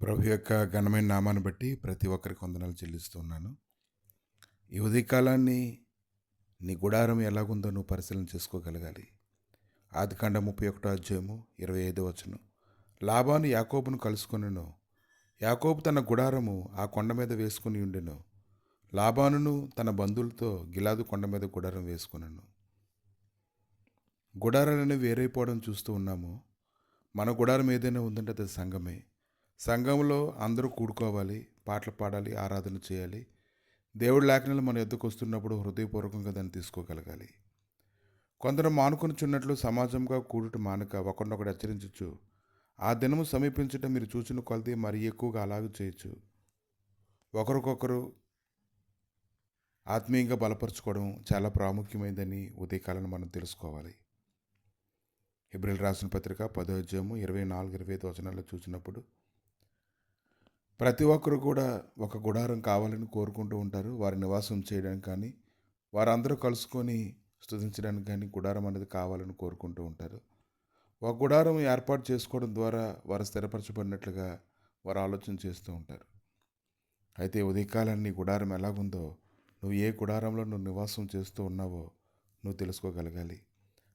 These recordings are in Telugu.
ప్రభు యొక్క ఘనమైన నామాన్ని బట్టి ప్రతి ఒక్కరికి వందనాలు చెల్లిస్తున్నాను. ఈ ఉదయకాలాన్ని నీ గుడారం ఎలాగుందో నువ్వు పరిశీలన చేసుకోగలగాలి. ఆదికాండం 31 అధ్యాయము 25 వచనం. లాబాను యాకోబును కలుసుకొనెను. యాకోబు తన గుడారము ఆ కొండ మీద వేసుకుని ఉండెను. లాబానును తన బంధువులతో గిలాదు కొండ మీద గుడారం వేసుకునెను. గుడారాలని వేరైపోవడం చూస్తూ ఉన్నాము. మన గుడారం ఏదైనా ఉందంటే అది సంఘమే. సంఘంలో అందరూ కూడుకోవాలి, పాటలు పాడాలి, ఆరాధన చేయాలి. దేవుడి లేఖనాలు మన యొద్దకు వస్తున్నప్పుడు హృదయపూర్వకంగా దాన్ని తీసుకోగలగాలి. కొందరు మానుకొనుచున్నట్లు సమాజంగా కూడుట మానక ఒకరినొకడు హెచ్చరించచ్చు. ఆ దినము సమీపించటం మీరు చూచిన కొలది మరి ఎక్కువగా అలాగే చేయొచ్చు. ఒకరికొకరు ఆత్మీయంగా బలపరచుకోవడం చాలా ప్రాముఖ్యమైనదని ఉదయకాలను మనం తెలుసుకోవాలి. హెబ్రీయులకు రాసిన పత్రిక 10వ అధ్యాయము 24-25 వచనాల్లో చూసినప్పుడు ప్రతి ఒక్కరు కూడా ఒక గుడారం కావాలని కోరుకుంటూ ఉంటారు. వారి నివాసం చేయడానికి కానీ, వారందరూ కలుసుకొని స్తుతించడానికి కానీ గుడారం అనేది కావాలని కోరుకుంటూ ఉంటారు. ఒక గుడారం ఏర్పాటు చేసుకోవడం ద్వారా వారు స్థిరపరచబడినట్లుగా వారు ఆలోచన చేస్తూ ఉంటారు. అయితే ఉదయకాలాన్ని గుడారం ఎలాగుందో, నువ్వు ఏ గుడారంలో నువ్వు నివాసం చేస్తూ ఉన్నావో నువ్వు తెలుసుకోగలగాలి.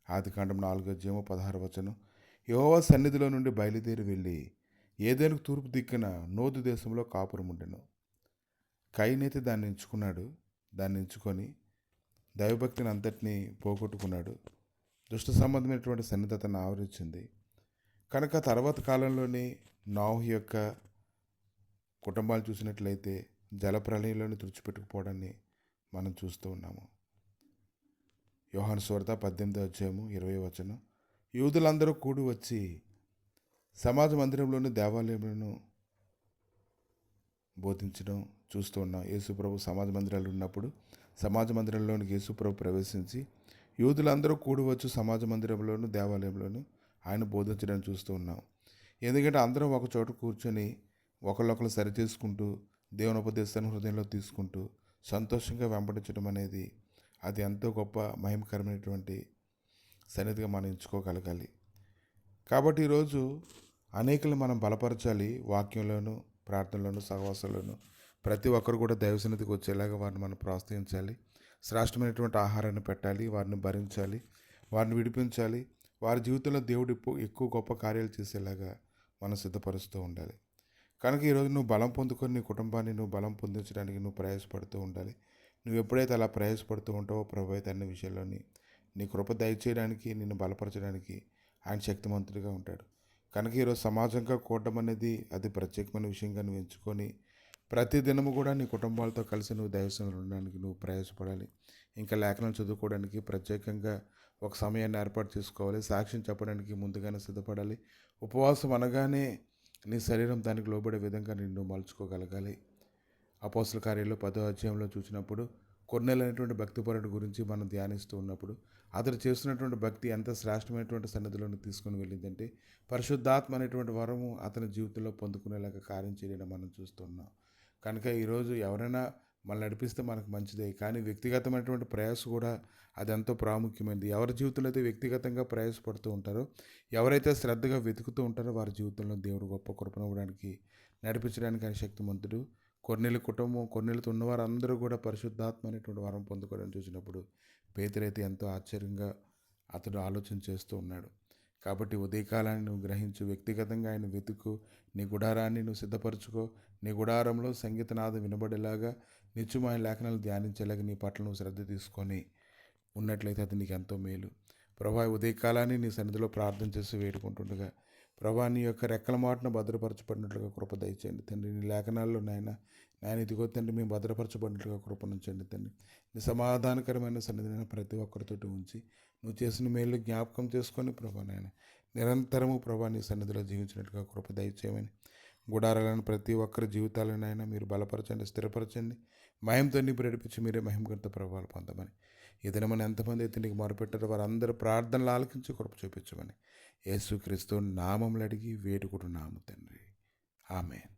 ఆదికాండం 4వ అధ్యాయము 16వ వచనం. యెహోవా సన్నిధిలో నుండి బయలుదేరి వెళ్ళి ఏదెనుకు తూర్పు దిక్కున నోదు దేశంలో కాపురం ఉండెను. కయీనైతే దాన్ని ఎంచుకున్నాడు. దాన్ని ఎంచుకొని దైవభక్తిని అంతటినీ పోగొట్టుకున్నాడు. దుష్ట సంబంధమైనటువంటి సన్నిధతను ఆవరించింది. కనుక తర్వాత కాలంలోని నోహు యొక్క కుటుంబాలు చూసినట్లయితే జలప్రలయంలోని తుడిచిపెట్టుకుపోవడాన్ని మనం చూస్తూ ఉన్నాము. యోహాను సువార్త 18వ అధ్యాయము 20వ వచనం. యూదులందరూ కూడి వచ్చి సమాజ మందిరంలోని దేవాలయంలో బోధించడం చూస్తూ ఉన్నాం. యేసుప్రభు సమాజ మందిరాలు ఉన్నప్పుడు సమాజ మందిరంలోనికి యేసుప్రభు ప్రవేశించి యూదులందరూ కూడి వచ్చి సమాజ మందిరంలోను దేవాలయంలోను ఆయన బోధించడం చూస్తూ ఉన్నాం. ఎందుకంటే అందరూ ఒక చోట కూర్చొని ఒకళ్ళొకరు సరిచేసుకుంటూ దేవుని ఉపదేశాన్ని హృదయంలో తీసుకుంటూ సంతోషంగా వెంబడించడం అనేది అది ఎంతో గొప్ప మహిమకరమైనటువంటి సన్నిధిగా మనం ఎంచుకోగలగాలి. కాబట్టి ఈరోజు అనేకులు మనం బలపరచాలి. వాక్యంలోను, ప్రార్థనలోను, సహవాసంలోను ప్రతి ఒక్కరు కూడా దైవ సన్నిధికి వచ్చేలాగా వారిని మనం ప్రోత్సహించాలి. శ్రేష్టమైనటువంటి ఆహారాన్ని పెట్టాలి, వారిని భరించాలి, వారిని విడిపించాలి. వారి జీవితంలో దేవుడు ఎక్కువ గొప్ప కార్యాలు చేసేలాగా మనం సిద్ధపరుస్తూ ఉండాలి. కనుక ఈరోజు నువ్వు బలం పొందుకొని నీ కుటుంబాన్ని నువ్వు బలం పొందించడానికి నువ్వు ప్రయాసపడుతూ ఉండాలి. నువ్వు ఎప్పుడైతే అలా ప్రయాసపడుతూ ఉంటావో ప్రభు అయితే అన్ని విషయాల్లోని నీ కృప దయచేయడానికి, నిన్ను బలపరచడానికి ఆయన శక్తిమంతుడిగా ఉంటాడు. కనుక ఈరోజు సమాజంగా కూడడం అనేది అది ప్రత్యేకమైన విషయంగా నువ్వు ఎంచుకొని ప్రతి దినము కూడా నీ కుటుంబాలతో కలిసి నువ్వు దైవసంలో ఉండడానికి నువ్వు ప్రయాసపడాలి. ఇంకా లేఖనాలు చదువుకోవడానికి ప్రత్యేకంగా ఒక సమయాన్ని ఏర్పాటు చేసుకోవాలి. సాక్ష్యం చెప్పడానికి ముందుగానే సిద్ధపడాలి. ఉపవాసం అనగానే నీ శరీరం దానికి లోబడే విధంగా నిన్ను మలుచుకోగలగాలి. అపోస్తల కార్యాల్లో 10వ అధ్యాయంలో చూసినప్పుడు కొర్నేలైనటువంటి భక్తిపరుడు గురించి మనం ధ్యానిస్తూ ఉన్నప్పుడు అతడు చేస్తున్నటువంటి భక్తి ఎంత శ్రేష్టమైనటువంటి సన్నిధిలోకి తీసుకుని వెళ్ళిందంటే పరిశుద్ధాత్మ అనేటువంటి వరము అతని జీవితంలో పొందుకునేలాగా కార్యం చేయడం మనం చూస్తున్నాం. కనుక ఈరోజు ఎవరైనా మనల్ని నడిపిస్తే మనకు మంచిదే, కానీ వ్యక్తిగతమైనటువంటి ప్రయాస కూడా అది ఎంతో ప్రాముఖ్యమైనది. ఎవరి జీవితంలో అయితే వ్యక్తిగతంగా ప్రయాసపడుతూ ఉంటారో, ఎవరైతే శ్రద్ధగా వెతుకుతూ ఉంటారో వారి జీవితంలో దేవుడు గొప్ప కృపనివ్వడానికి నడిపించడానికి ఆయన శక్తిమంతుడు. కొర్నేలు కుటుంబం, కొర్నేలుతో ఉన్నవారు అందరూ కూడా పరిశుద్ధాత్మ అనేటువంటి వరం పొందుకోవడం చూసినప్పుడు పేతురైతే ఎంతో ఆశ్చర్యంగా అతడు ఆలోచన చేస్తూ ఉన్నాడు. కాబట్టి ఉదయకాలాన్ని నువ్వు గ్రహించు, వ్యక్తిగతంగా ఆయన వెతుకు, నీ గుడారాన్ని నువ్వు సిద్ధపరచుకో. నీ గుడారంలో సంగీతనాదం వినబడేలాగా నిత్యం ఆయన లేఖనాలు ధ్యానించేలాగా నీ పట్ల నువ్వు శ్రద్ధ తీసుకొని ఉన్నట్లయితే అది నీకు ఎంతో మేలు. ప్రభా, ఉదయకాలాన్ని నీ సన్నిధిలో ప్రార్థన చేసి వేడుకుంటుండగా ప్రభా నీ యొక్క రెక్కల మాటను భద్రపరచబడినట్లుగా కృప దయచేయండి తండ్రి. నీ లేఖనాల్లో నాయన ఇదిగో తండ్రి మేము భద్రపరచబడినట్లుగా కృపనుంచండి తండ్రి. నీ సమాధానకరమైన సన్నిధిని ప్రతి ఒక్కరితోటి ఉంచి నువ్వు చేసిన మేలు జ్ఞాపకం చేసుకొని ప్రభా నాయన నిరంతరము ప్రభా నీ సన్నిధిలో జీవించినట్లుగా కృప దయచేయమని గుడారాలను ప్రతి ఒక్కరి జీవితాలను అయినా మీరు బలపరచండి, స్థిరపరచండి. మహిమతో నింపి నడిపించి మీరే మహిమగంత ప్రభావాలు పొందమని ఈ దినమని ఎంతమంది అయితే నీకు మొరపెట్టారో వారందరూ ప్రార్థనలు ఆలకించి కృప చూపించమని యేసుక్రీస్తు నామములు అడిగి వేడుకుంటున్నాము తండ్రి. ఆమేన్.